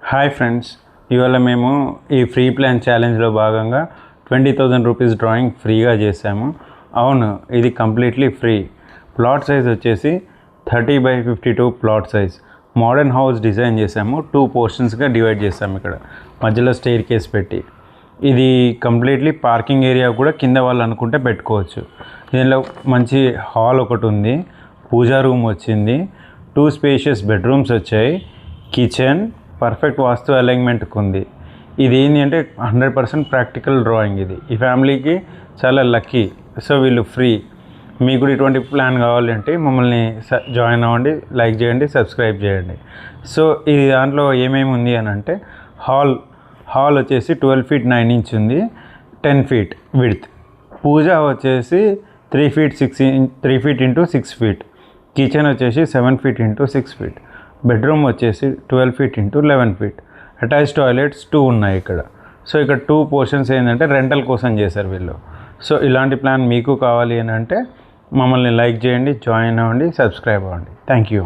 Hi friends, ఇవాళ మేము ఈ ఫ్రీ ప్లాన్ ఛాలెంజ్లో భాగంగా 20,000 రూపీస్ డ్రాయింగ్ ఫ్రీగా చేసాము. అవును, ఇది కంప్లీట్లీ ఫ్రీ. ప్లాట్ సైజ్ వచ్చేసి 30/52 plot size. Modern house design చేసాము. 2 పోర్షన్స్గా డివైడ్ చేసాము. ఇక్కడ మధ్యలో స్టెయిర్ కేస్ పెట్టి, ఇది కంప్లీట్లీ పార్కింగ్ ఏరియా కూడా కింద వాళ్ళు అనుకుంటే పెట్టుకోవచ్చు. దీనిలో మంచి హాల్ ఒకటి ఉంది, పూజా రూమ్ వచ్చింది, 2 స్పేషియస్ బెడ్రూమ్స్ వచ్చాయి, కిచెన్ పర్ఫెక్ట్ వాస్తు అలైన్మెంట్కి ఉంది. ఇది ఏంటి అంటే 100% ప్రాక్టికల్ డ్రాయింగ్. ఇది ఈ ఫ్యామిలీకి చాలా లక్కీ. సో వీళ్ళు ఫ్రీ. మీకు కూడా ఇటువంటి ప్లాన్ కావాలంటే మమ్మల్ని జాయిన్ అవ్వండి, లైక్ చేయండి, సబ్స్క్రైబ్ చేయండి. సో ఈ దాంట్లో ఏమేమి ఉంది అని అంటే హాల్ వచ్చేసి 12 feet 9 inch ఉంది, 10 feet విడ్త్. పూజ వచ్చేసి 3 feet 6 feet. కిచెన్ వచ్చేసి 7 feet x 6 feet. బెడ్రూమ్ వచ్చేసి 12 feet x 11 feet. Attach toilets 2 ఉన్నాయి ఇక్కడ. సో ఇక్కడ 2 పోర్షన్స్ ఏంటంటే రెంటల్ కోసం చేశారు వీళ్ళు. సో ఇలాంటి ప్లాన్ మీకు కావాలి అని అంటే మమ్మల్ని లైక్ చేయండి, జాయిన్ అవ్వండి, సబ్స్క్రైబ్ అవ్వండి. Thank you.